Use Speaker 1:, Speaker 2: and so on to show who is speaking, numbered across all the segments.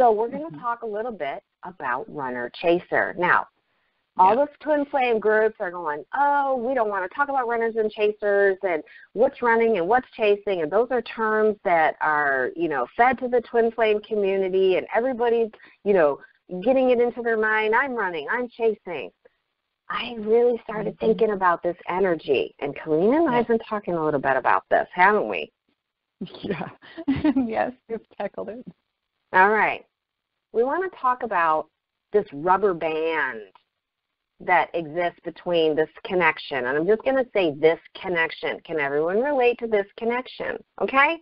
Speaker 1: So we're going to talk a little bit about runner-chaser. Now, all those twin flame groups are going, oh, we don't want to talk about runners and chasers and what's running and what's chasing. And those are terms that are, fed to the twin flame community, and everybody's, getting it into their mind. I'm running, I'm chasing. I really started thinking about this energy. And Keleena and I have been talking a little bit about this, haven't we?
Speaker 2: Yeah. Yes, you've tackled it.
Speaker 1: All right. We want to talk about this rubber band that exists between this connection. And I'm just going to say this connection. Can everyone relate to this connection? Okay?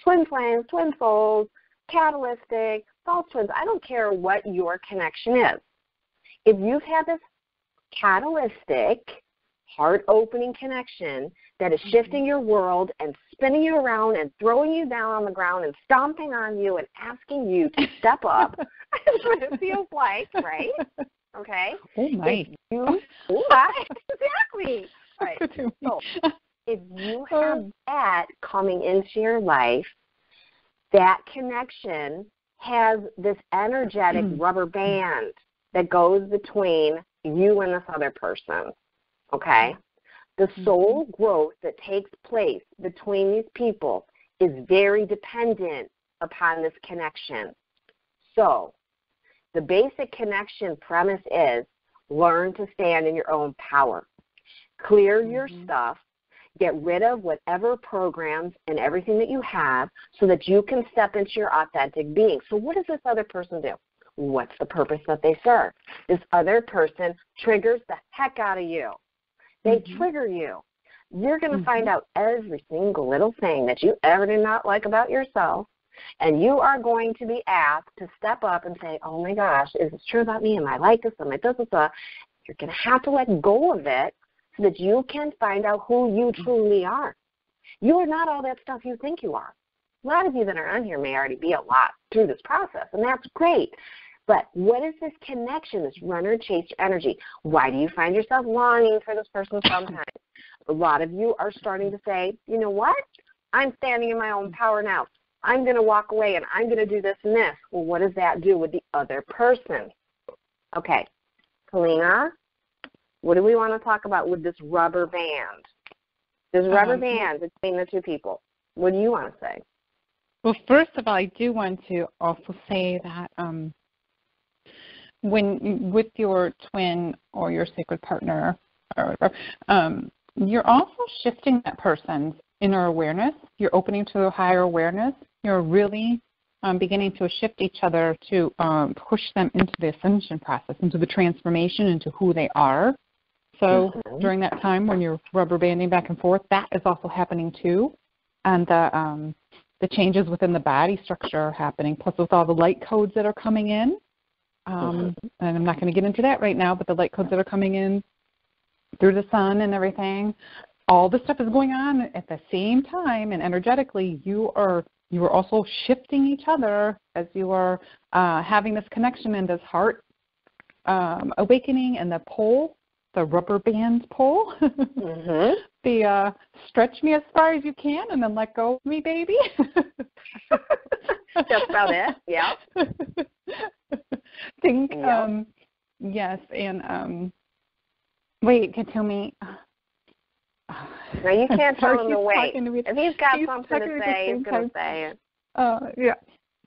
Speaker 1: Twin flames, twin souls, catalytic, false twins. I don't care what your connection is. If you've had this catalytic, heart-opening connection that is shifting your world and spinning you around and throwing you down on the ground and stomping on you and asking you to step up, that's what it feels like, right? Okay?
Speaker 2: Oh, my.
Speaker 1: Exactly. Right. So if you have that coming into your life, that connection has this energetic rubber band that goes between you and this other person, okay? The soul growth that takes place between these people is very dependent upon this connection. So the basic connection premise is learn to stand in your own power. Clear your stuff. Get rid of whatever programs and everything that you have so that you can step into your authentic being. So what does this other person do? What's the purpose that they serve? This other person triggers the heck out of you. They trigger you. You're going to find out every single little thing that you ever did not like about yourself, and you are going to be asked to step up and say, oh, my gosh, is this true about me? Am I like this? Am I this? You're going to have to let go of it so that you can find out who you truly are. You are not all that stuff you think you are. A lot of you that are on here may already be a lot through this process, and that's great. But what is this connection, this runner-chaser energy? Why do you find yourself longing for this person sometimes? A lot of you are starting to say, you know what? I'm standing in my own power now. I'm going to walk away, and I'm going to do this and this. Well, what does that do with the other person? Okay, Keleena, what do we want to talk about with this rubber band? This rubber band between the two people. What do you want to say?
Speaker 2: Well, first of all, I do want to also say that when with your twin or your sacred partner, or whatever, you're also shifting that person's inner awareness. You're opening to a higher awareness. You're really beginning to shift each other to push them into the ascension process, into the transformation, into who they are. So during that time when you're rubber banding back and forth, that is also happening too. And the changes within the body structure are happening, plus with all the light codes that are coming in. And I'm not going to get into that right now, but the light codes that are coming in through the sun and everything, all this stuff is going on at the same time, and energetically you are also shifting each other as you are having this connection and this heart awakening and the pull, the rubber band pull, the stretch me as far as you can and then let go of me, baby.
Speaker 1: That's about it, yeah.
Speaker 2: Yes, and wait, can tell me.
Speaker 1: No, you can't tell him to wait. If he's got something to say, he's going to say it.
Speaker 2: Yeah.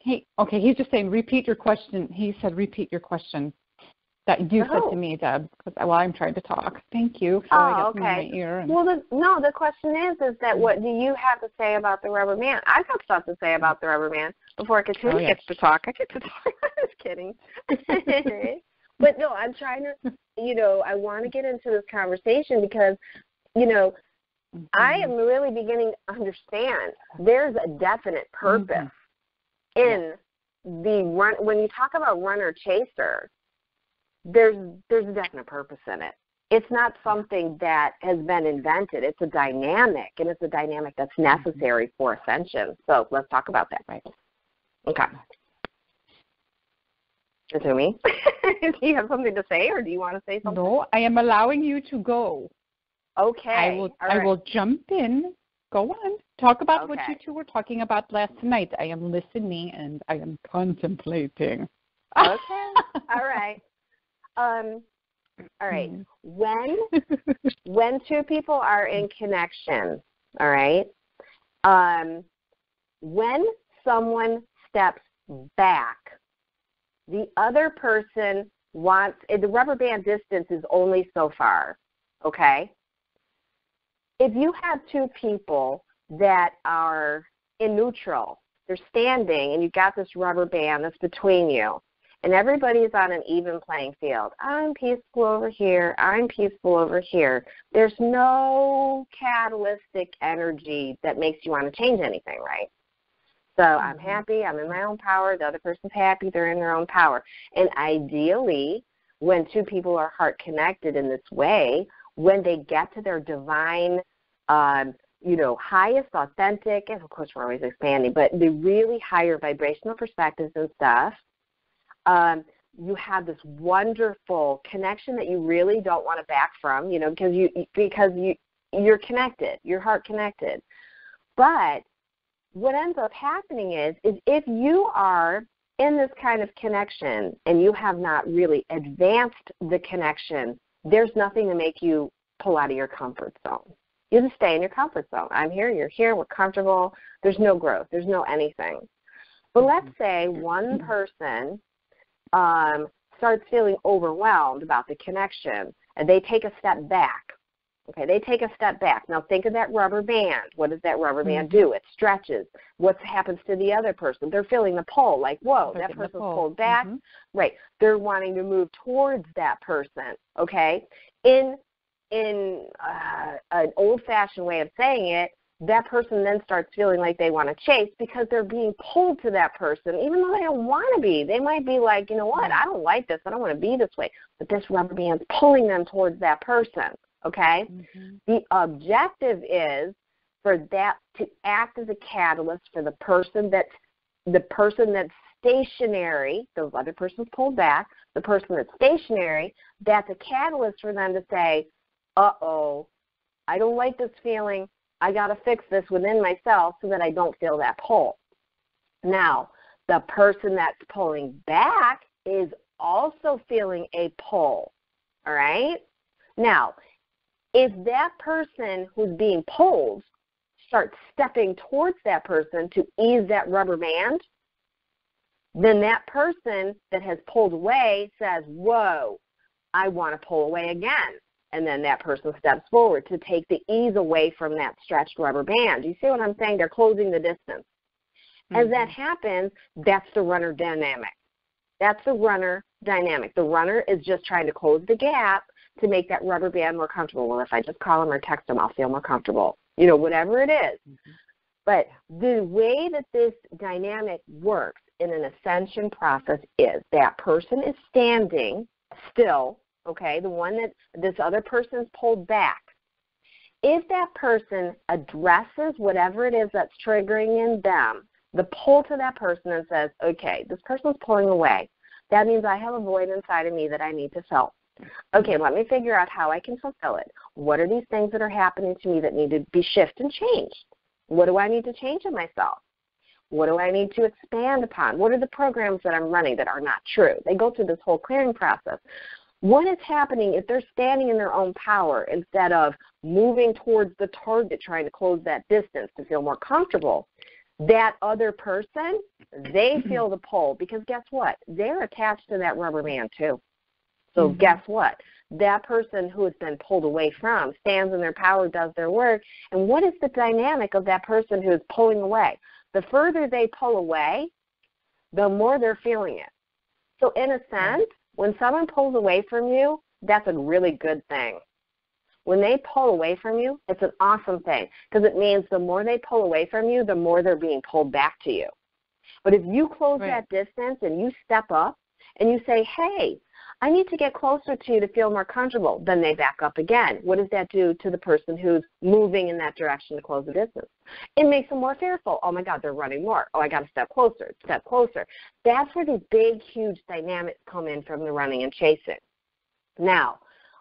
Speaker 2: He's just saying, repeat your question. He said, repeat your question that you said to me, Deb, while I'm trying to talk. Thank you. So I get in my ear.
Speaker 1: Well, the question is that what do you have to say about the rubber band? I've got stuff to say about the rubber band before Keleena gets to talk. I get to talk. I'm just kidding. But no, I'm trying to, I want to get into this conversation because, I am really beginning to understand there's a definite purpose in the run. When you talk about runner-chaser, there's a definite purpose in it. It's not something that has been invented. It's a dynamic, and it's a dynamic that's necessary for ascension. So let's talk about that. Right. Okay. To me? Do you have something to say, or do you want to say something?
Speaker 2: No, I am allowing you to go.
Speaker 1: Okay.
Speaker 2: I will jump in Go on. Talk about
Speaker 1: Okay.
Speaker 2: what you two were talking about last night. I am listening and I am contemplating.
Speaker 1: Okay. All right. All right. When two people are in connection, all right, when someone steps back, the other person wants, the rubber band distance is only so far, okay? If you have two people that are in neutral, they're standing and you've got this rubber band that's between you, and everybody's on an even playing field. I'm peaceful over here. I'm peaceful over here. There's no catalytic energy that makes you want to change anything, right? So I'm happy. I'm in my own power. The other person's happy. They're in their own power. And ideally, when two people are heart connected in this way, when they get to their divine, highest, authentic, and of course we're always expanding, but the really higher vibrational perspectives and stuff, you have this wonderful connection that you really don't want to back from, because you're connected, you're heart connected. But what ends up happening is if you are in this kind of connection and you have not really advanced the connection, there's nothing to make you pull out of your comfort zone. You just stay in your comfort zone. I'm here, you're here, we're comfortable. There's no growth. There's no anything. But let's say one person starts feeling overwhelmed about the connection, and they take a step back. Okay, they take a step back. Now think of that rubber band. What does that rubber band do? It stretches. What happens to the other person? They're feeling the pull, like, whoa, that person's pulled back. Right. They're wanting to move towards that person, okay? In an old-fashioned way of saying it, that person then starts feeling like they want to chase because they're being pulled to that person, even though they don't want to be. They might be like, you know what, I don't like this. I don't want to be this way. But this rubber band's pulling them towards that person, okay? The objective is for that to act as a catalyst for the person that's stationary, the other person's pulled back, the person that's stationary, that's a catalyst for them to say, uh-oh, I don't like this feeling. I got to fix this within myself so that I don't feel that pull. Now, the person that's pulling back is also feeling a pull, all right? Now, if that person who's being pulled starts stepping towards that person to ease that rubber band, then that person that has pulled away says, whoa, I want to pull away again. And then that person steps forward to take the ease away from that stretched rubber band. You see what I'm saying? They're closing the distance. As that happens, that's the runner dynamic. That's the runner dynamic. The runner is just trying to close the gap to make that rubber band more comfortable. Well, if I just call them or text them, I'll feel more comfortable. Whatever it is. But the way that this dynamic works in an ascension process is that person is standing still, okay, the one that this other person's pulled back. If that person addresses whatever it is that's triggering in them, the pull to that person and says, okay, this person's pulling away. That means I have a void inside of me that I need to fill. Okay, let me figure out how I can fulfill it. What are these things that are happening to me that need to be shifted and changed? What do I need to change in myself? What do I need to expand upon? What are the programs that I'm running that are not true? They go through this whole clearing process. What is happening if they're standing in their own power instead of moving towards the target, trying to close that distance to feel more comfortable? That other person, they feel the pull because guess what? They're attached to that rubber band too. So guess what? That person who has been pulled away from stands in their power, does their work, and what is the dynamic of that person who is pulling away? The further they pull away, the more they're feeling it. So in a sense, when someone pulls away from you, that's a really good thing. When they pull away from you, it's an awesome thing because it means the more they pull away from you, the more they're being pulled back to you. But if you close that distance and you step up and you say, hey, I need to get closer to you to feel more comfortable, then they back up again. What does that do to the person who's moving in that direction to close the distance? It makes them more fearful. Oh, my God, they're running more. Oh, I got to step closer, step closer. That's where these big, huge dynamics come in from the running and chasing. Now,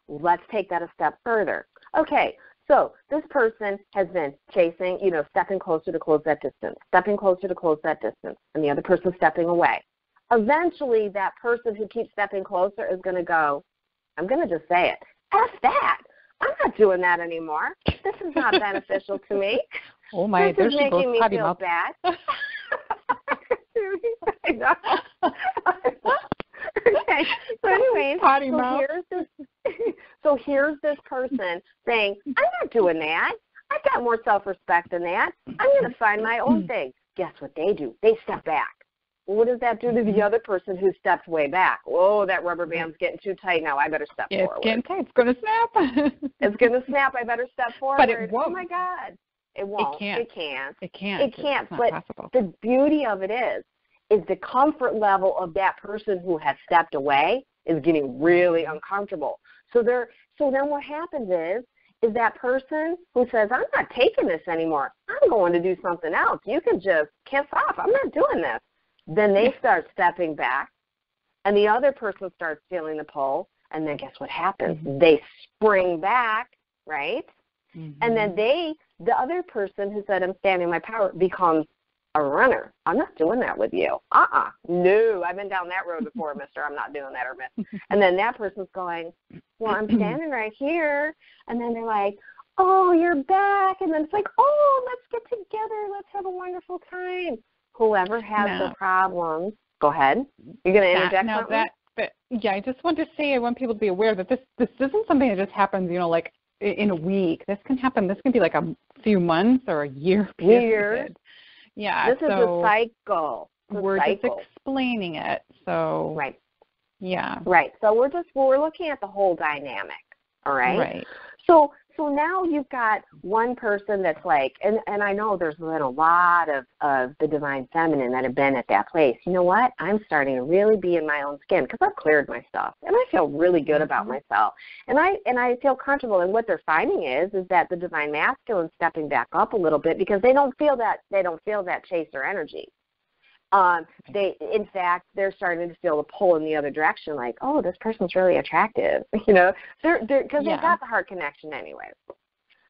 Speaker 1: let's take that a step further. Okay, So this person has been chasing, stepping closer to close that distance, stepping closer to close that distance, and the other person stepping away. Eventually, that person who keeps stepping closer is going to go, I'm going to just say it, F that. I'm not doing that anymore. This is not beneficial to me.
Speaker 2: Oh, my,
Speaker 1: this is making me feel bad. I know. Okay. So anyways, here's this person saying, I'm not doing that. I've got more self-respect than that. I'm going to find my own thing. Guess what they do? They step back. Well, what does that do to the other person who stepped way back? Oh, that rubber band's getting too tight now. I better step forward.
Speaker 2: It's getting tight. It's going to snap.
Speaker 1: It's going to snap. I better step forward.
Speaker 2: But it won't.
Speaker 1: Oh, my God. It won't.
Speaker 2: It can't.
Speaker 1: It can't.
Speaker 2: It can't.
Speaker 1: It can't.
Speaker 2: It's not
Speaker 1: but
Speaker 2: possible.
Speaker 1: The beauty of it is the comfort level of that person who has stepped away is getting really uncomfortable. So then what happens is that person who says, I'm not taking this anymore. I'm going to do something else. You can just kiss off. I'm not doing this. Then they start stepping back, and the other person starts feeling the pull, and then guess what happens? Mm-hmm. They spring back, right? Mm-hmm. And then the other person who said, I'm standing in my power, becomes a runner. I'm not doing that with you. No, I've been down that road before, mister. I'm not doing that, or miss. And then that person's going, well, I'm standing right here. And then they're like, oh, you're back. And then it's like, oh, let's get together. Let's have a wonderful time. Whoever has the problems, go ahead. You're going to interject something?
Speaker 2: I just want to say, I want people to be aware that this isn't something that just happens, like in a week. This can happen. This can be like a few months or a year period. Yeah,
Speaker 1: this is a cycle.
Speaker 2: We're just explaining it. So
Speaker 1: right.
Speaker 2: Yeah.
Speaker 1: Right. So we're looking at the whole dynamic. All right.
Speaker 2: Right.
Speaker 1: So now you've got one person that's like, and I know there's been a lot of the divine feminine that have been at that place. You know what? I'm starting to really be in my own skin because I've cleared my stuff, and I feel really good about myself, and I feel comfortable. And what they're finding is that the divine masculine stepping back up a little bit because they don't feel that chaser energy. In fact, they're starting to feel the pull in the other direction, like, oh, this person's really attractive, because they've got the heart connection anyways.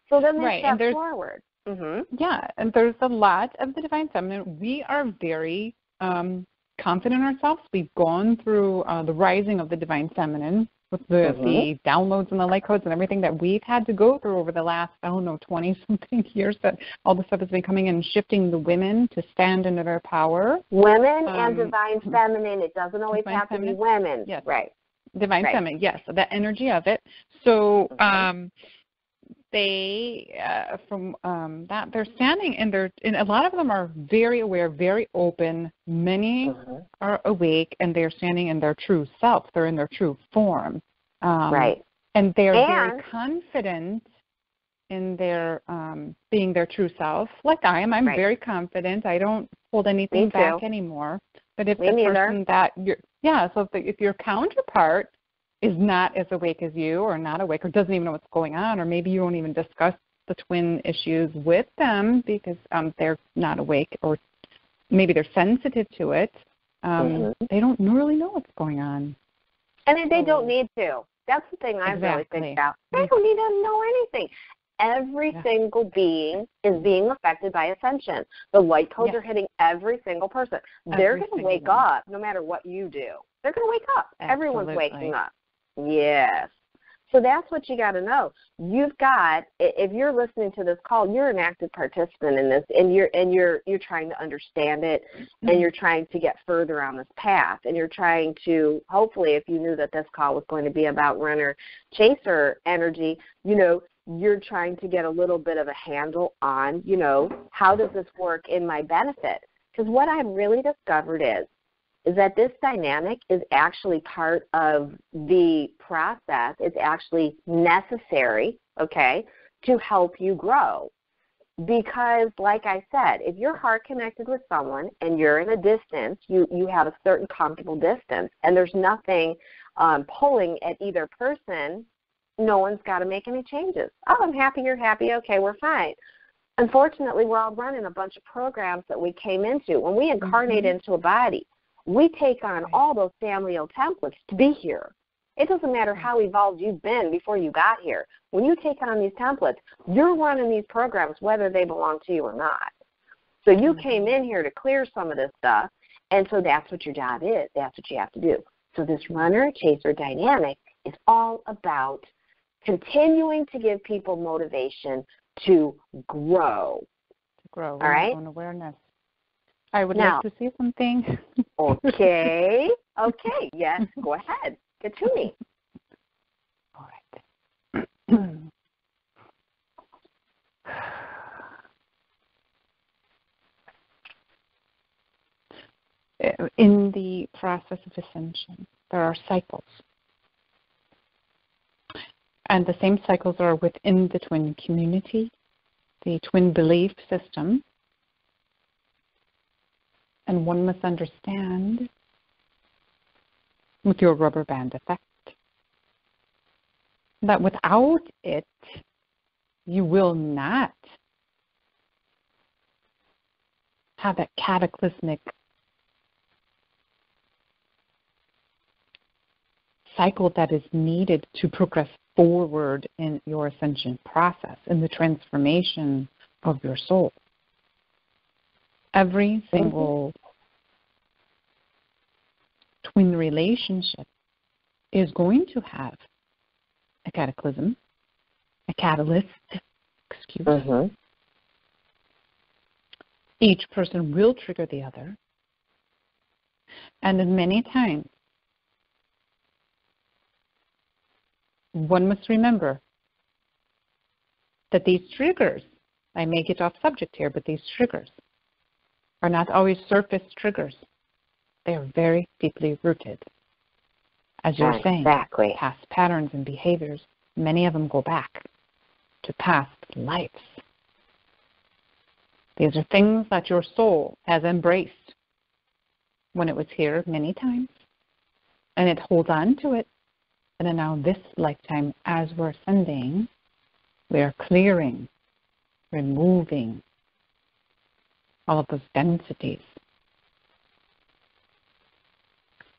Speaker 1: So then they step forward. Mm-hmm.
Speaker 2: Yeah, and there's a lot of the divine feminine. We are very confident in ourselves. We've gone through the rising of the divine feminine with the downloads and the light codes and everything that we've had to go through over the last, 20-something years, that all this stuff has been coming in and shifting the women to stand into their power.
Speaker 1: Women and divine feminine. It doesn't always have to be women.
Speaker 2: Yes.
Speaker 1: Right.
Speaker 2: Divine feminine, yes. So that energy of it. So they, from that, they're standing and a lot of them are very aware, very open. Many are awake and they're standing in their true self. They're in their true form.
Speaker 1: Right.
Speaker 2: And they're very confident in their being their true self, like I am. I'm very confident. I don't hold anything back anymore. But if the person that if your counterpart is not as awake as you, or not awake, or doesn't even know what's going on, or maybe you won't even discuss the twin issues with them because they're not awake, or maybe they're sensitive to it. They don't really know what's going on.
Speaker 1: And they don't need to. That's the thing I really think about. They don't need to know anything. Every single being is being affected by ascension. The light codes are hitting every single person. They're going to wake up no matter what you do. They're going to wake up. Everyone's waking up. Yes. So that's what you got to know. You've got, if you're listening to this call, you're an active participant in this, and you're trying to understand it, and you're trying to get further on this path, and you're trying to, hopefully, if you knew that this call was going to be about runner chaser energy, you're trying to get a little bit of a handle on, how does this work in my benefit? Because what I've really discovered is that this dynamic is actually part of the process. It's actually necessary, to help you grow. Because, like I said, if you're heart connected with someone and you're in a distance, you have a certain comfortable distance, and there's nothing pulling at either person, no one's got to make any changes. Oh, I'm happy, you're happy, okay, we're fine. Unfortunately, we're all running a bunch of programs that we came into. When we incarnate into a body, we take on all those familial templates to be here. It doesn't matter how evolved you've been before you got here. When you take on these templates, you're running these programs whether they belong to you or not. So you came in here to clear some of this stuff, and so that's what your job is. That's what you have to do. So this runner-chaser dynamic is all about continuing to give people motivation to grow.
Speaker 2: To grow
Speaker 1: all right?
Speaker 2: own awareness. I would like to say something.
Speaker 1: Okay. Okay. Yes, go ahead. Get to me.
Speaker 2: All right. In the process of ascension, there are cycles. And the same cycles are within the twin community, the twin belief system. And one must understand with your rubber band effect that without it, you will not have that cataclysmic cycle that is needed to progress forward in your ascension process, in the transformation of your soul. Every single twin relationship is going to have a cataclysm, a catalyst, Each person will trigger the other. And many times, one must remember that these triggers, I may get off subject here, but these triggers are not always surface triggers. They are very deeply rooted. As you're saying, past patterns and behaviors, many of them go back to past lives. These are things that your soul has embraced when it was here many times, and it holds on to it. And in now this lifetime, as we're ascending, we are clearing, removing all of those densities.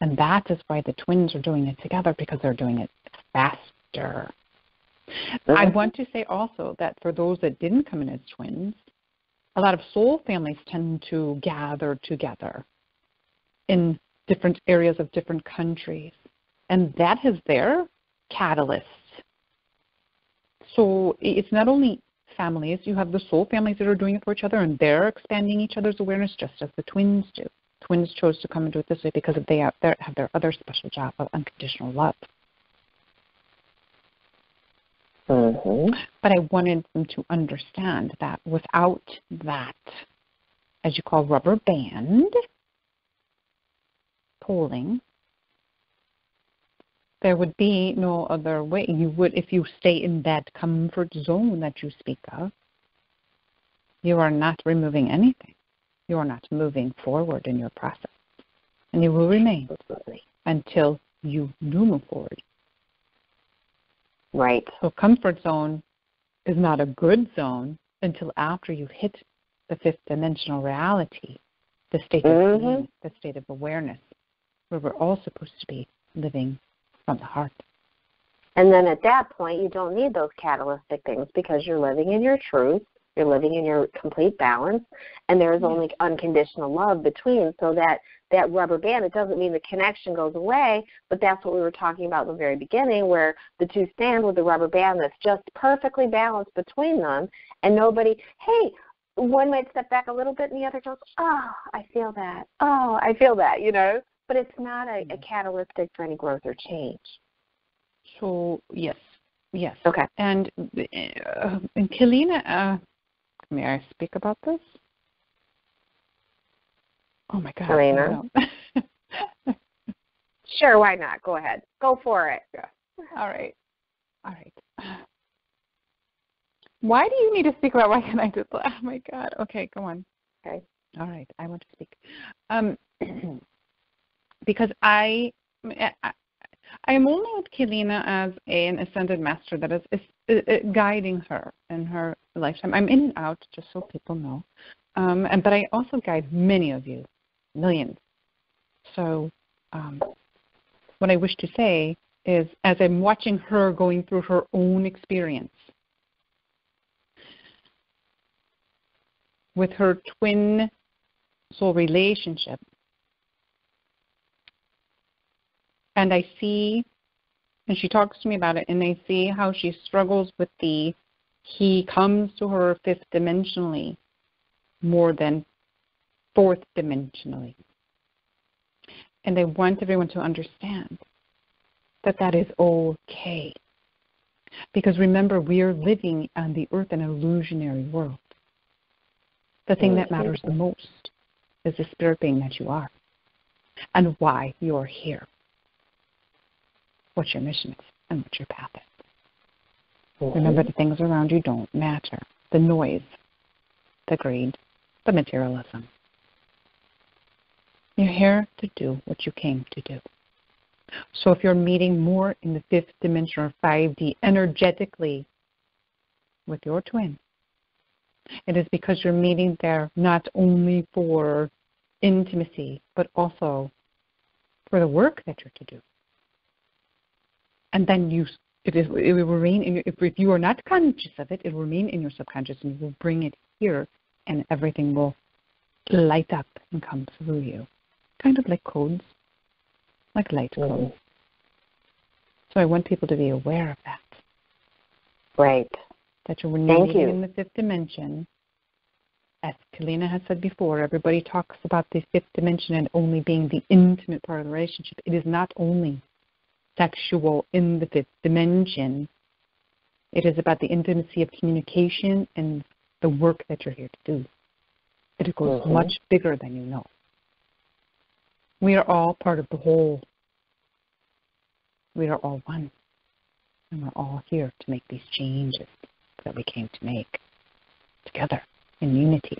Speaker 2: And that is why the twins are doing it together, because they're doing it faster. I want to say also that for those that didn't come in as twins, a lot of soul families tend to gather together in different areas of different countries. And that is their catalyst. So it's not only families. You have the soul families that are doing it for each other, and they're expanding each other's awareness just as the twins do. Twins chose to come and do it this way because they have their other special job of unconditional love. But I wanted them to understand that without that, as you call rubber band, pulling, there would be no other way. You would, if you stay in that comfort zone that you speak of, you are not removing anything. You are not moving forward in your process. And you will remain until you do move forward.
Speaker 1: Right.
Speaker 2: So comfort zone is not a good zone until after you've hit the fifth dimensional reality, the state of being, the state of awareness, where we're all supposed to be living from the heart.
Speaker 1: And then at that point, you don't need those catalytic things because you're living in your truth, you're living in your complete balance, and there is only unconditional love between. So that rubber band, it doesn't mean the connection goes away, but that's what we were talking about in the very beginning, where the two stand with the rubber band that's just perfectly balanced between them, and nobody, hey, one might step back a little bit and the other goes, oh, I feel that. Oh, I feel that, you know. But it's not a catalytic for any growth or change.
Speaker 2: So, yes.
Speaker 1: Okay.
Speaker 2: And Keleena, may I speak about this? Oh, my God.
Speaker 1: Keleena? Sure, why not? Go ahead. Go for it.
Speaker 2: Yeah. All right. Why do you need to speak about why can I do that? Oh, my God. Okay, go on.
Speaker 1: Okay.
Speaker 2: All right. I want to speak. Because I am only with Keleena as an ascended master that is guiding her in her lifetime. I'm in and out, just so people know. But I also guide many of you, millions. So what I wish to say is as I'm watching her going through her own experience with her twin soul relationship, and I see, and she talks to me about it, and I see how she struggles with he comes to her fifth dimensionally more than fourth dimensionally. And I want everyone to understand that that is okay. Because remember, we are living on the earth in an illusionary world. The thing that matters the most is the spirit being that you are and why you're here. What your mission is and what your path is. Remember, the things around you don't matter. The noise, the greed, the materialism. You're here to do what you came to do. So if you're meeting more in the fifth dimension or 5D energetically with your twin, it is because you're meeting there not only for intimacy, but also for the work that you're to do. And then it will remain in your, if you are not conscious of it, it will remain in your subconscious, and you will bring it here, and everything will light up and come through you. Kind of like codes, like light codes. So I want people to be aware of that.
Speaker 1: Right.
Speaker 2: That you're living in the fifth dimension. As Keleena has said before, everybody talks about the fifth dimension and only being the intimate part of the relationship. It is not only sexual in the fifth dimension. It is about the intimacy of communication and the work that you're here to do. It goes much bigger than you know. We are all part of the whole. We are all one. And we're all here to make these changes that we came to make together in unity.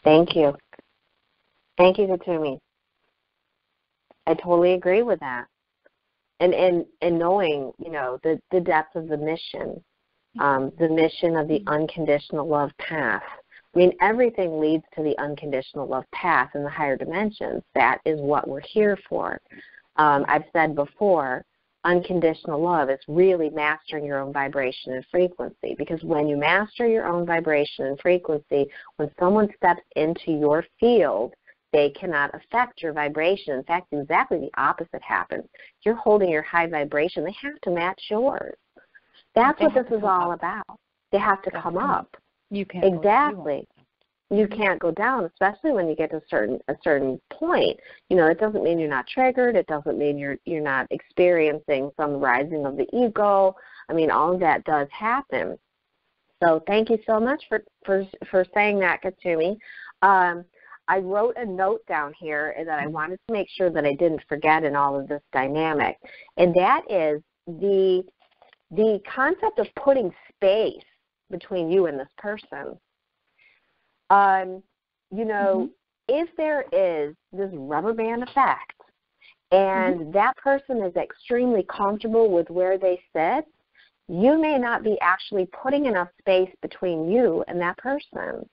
Speaker 1: Thank you. Thank you, Katumi. I totally agree with that. And knowing, the depth of the mission of the unconditional love path. I mean, everything leads to the unconditional love path in the higher dimensions. That is what we're here for. I've said before, unconditional love is really mastering your own vibration and frequency, because when you master your own vibration and frequency, when someone steps into your field, they cannot affect your vibration. In fact, exactly the opposite happens. You're holding your high vibration. They have to match yours. That's what this is all about. They have to come up.
Speaker 2: You can't
Speaker 1: exactly. You can't go down, especially when you get to a certain point. It doesn't mean you're not triggered. It doesn't mean you're not experiencing some rising of the ego. I mean, all of that does happen. So thank you so much for saying that, Katumi. I wrote a note down here that I wanted to make sure that I didn't forget in all of this dynamic, and that is the concept of putting space between you and this person. If there is this rubber band effect and that person is extremely comfortable with where they sit, you may not be actually putting enough space between you and that person.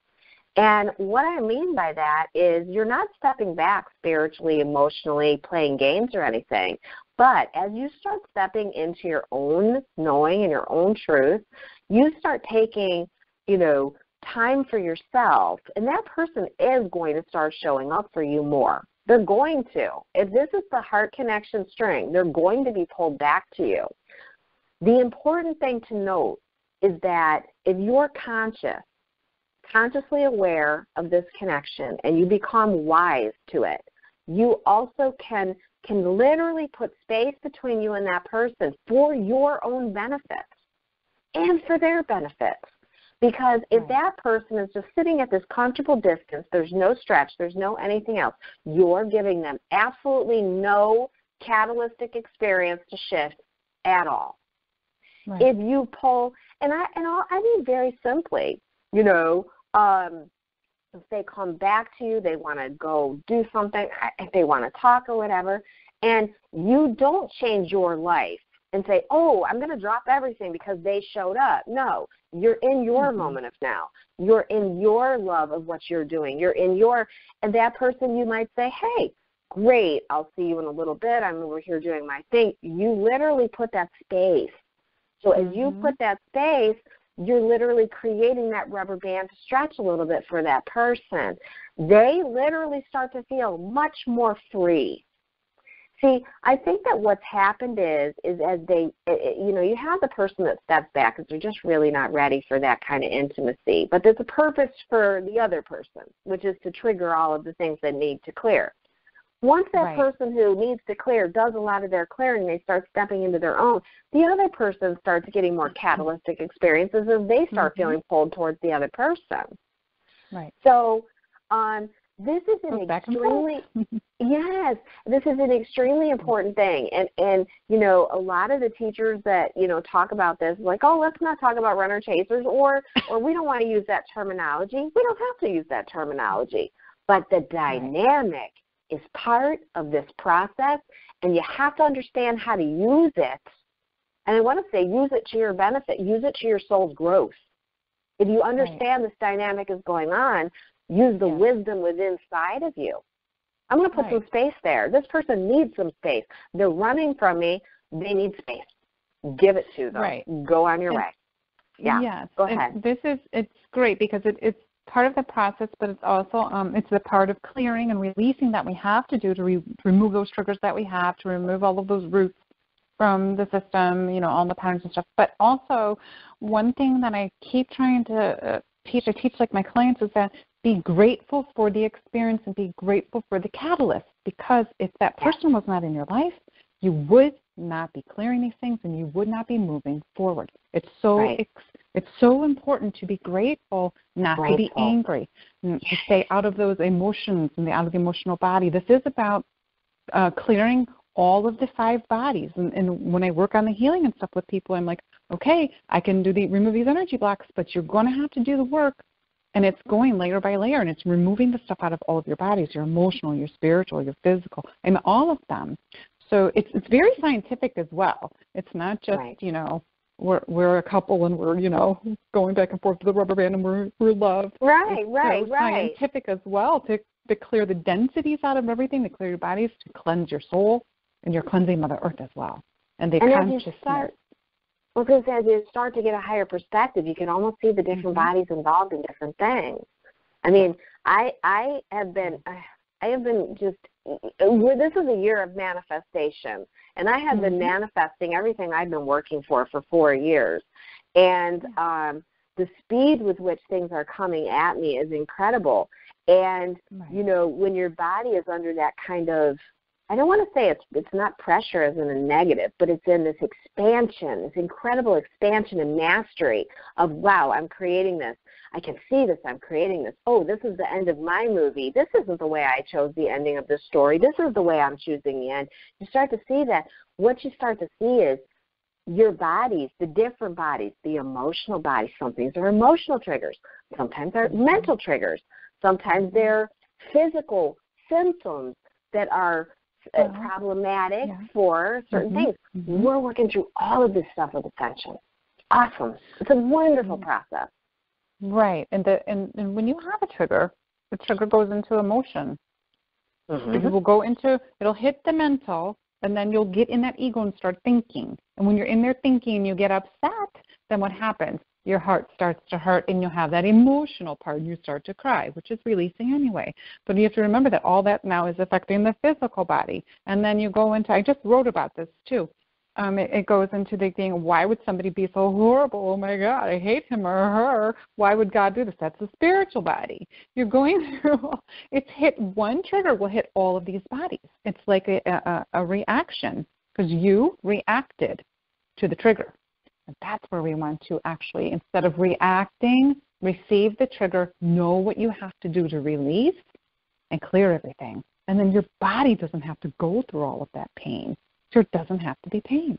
Speaker 1: And what I mean by that is you're not stepping back spiritually, emotionally, playing games or anything. But as you start stepping into your own knowing and your own truth, you start taking, time for yourself, and that person is going to start showing up for you more. They're going to. If this is the heart connection string, they're going to be pulled back to you. The important thing to note is that if you're consciously aware of this connection, and you become wise to it, you also can literally put space between you and that person for your own benefit and for their benefit. Because if that person is just sitting at this comfortable distance, there's no stretch, there's no anything else, you're giving them absolutely no catalytic experience to shift at all. Right. If you pull, and I mean very simply, if they come back to you, they want to go do something, if they want to talk or whatever, and you don't change your life and say, oh, I'm going to drop everything because they showed up. No, you're in your moment of now. You're in your love of what you're doing. You're in your, and that person, you might say, hey, great, I'll see you in a little bit, I'm over here doing my thing. You literally put that space. So as you put that space, you're literally creating that rubber band to stretch a little bit for that person. They literally start to feel much more free. See, I think that what's happened is as they, you have the person that steps back because they're just really not ready for that kind of intimacy. But there's a purpose for the other person, which is to trigger all of the things that need to clear. Once that person who needs to clear does a lot of their clearing, they start stepping into their own, the other person starts getting more catalytic experiences as they start feeling pulled towards the other person.
Speaker 2: Right.
Speaker 1: So this is an extremely this is an extremely important thing. And a lot of the teachers that, talk about this, like, oh, let's not talk about runner chasers, or we don't want to use that terminology. We don't have to use that terminology. But the dynamic is part of this process, and you have to understand how to use it. And I want to say use it to your benefit. Use it to your soul's growth. If you understand this dynamic is going on, use the wisdom within inside of you. I'm going to put some space there. This person needs some space. They're running from me. They need space. Give it to them. Right. Go on your way. Yeah.
Speaker 2: Yes.
Speaker 1: Go ahead.
Speaker 2: It's great because it's part of the process, but it's also it's the part of clearing and releasing that we have to do to remove those triggers that we have, to remove all of those roots from the system, all the patterns and stuff. But also, one thing that I keep trying to teach like my clients is that be grateful for the experience and be grateful for the catalyst, because if that person was not in your life, you would not be clearing these things and you would not be moving forward. It's so important to be grateful, not to be angry, to stay out of those emotions and out of the emotional body. This is about clearing all of the 5 bodies. And when I work on the healing and stuff with people, I'm like, okay, I can remove these energy blocks, but you're going to have to do the work. And it's going layer by layer, and it's removing the stuff out of all of your bodies, your emotional, your spiritual, your physical, and all of them. So it's very scientific as well. It's not just, we're a couple and we're, going back and forth with the rubber band and we're love.
Speaker 1: It's
Speaker 2: scientific as well to clear the densities out of everything, to clear your bodies, to cleanse your soul, and you're cleansing Mother Earth as well. And they consciousness.
Speaker 1: Because as you start to get a higher perspective, you can almost see the different bodies involved in different things. I mean, I have been just, this is a year of manifestation, and I have been manifesting everything I've been working for 4 years. And the speed with which things are coming at me is incredible. And, when your body is under that kind of, I don't want to say it's not pressure as in a negative, but it's in this expansion, this incredible expansion and mastery of, wow, I'm creating this. I can see this. I'm creating this. Oh, this is the end of my movie. This isn't the way I chose the ending of this story. This is the way I'm choosing the end. You start to see that. What you start to see is your bodies, the different bodies, the emotional bodies. Some things are emotional triggers. Sometimes they're mental triggers. Sometimes they're physical symptoms that are problematic for certain things. We're working through all of this stuff with Ascension. Awesome. It's a wonderful process.
Speaker 2: Right. And when you have a trigger, the trigger goes into emotion. It will go into, it'll hit the mental, and then you'll get in that ego and start thinking. And when you're in there thinking and you get upset, then what happens? Your heart starts to hurt, and you'll have that emotional part, and you start to cry, which is releasing anyway. But you have to remember that all that now is affecting the physical body. And then you go into, I just wrote about this too. It goes into the thing, why would somebody be so horrible? Oh, my God, I hate him or her. Why would God do this? That's the spiritual body. You're going through, it's hit, one trigger will hit all of these bodies. It's like a reaction because you reacted to the trigger. And that's where we want to actually, instead of reacting, receive the trigger, know what you have to do to release and clear everything. And then your body doesn't have to go through all of that pain. There doesn't have to be pain.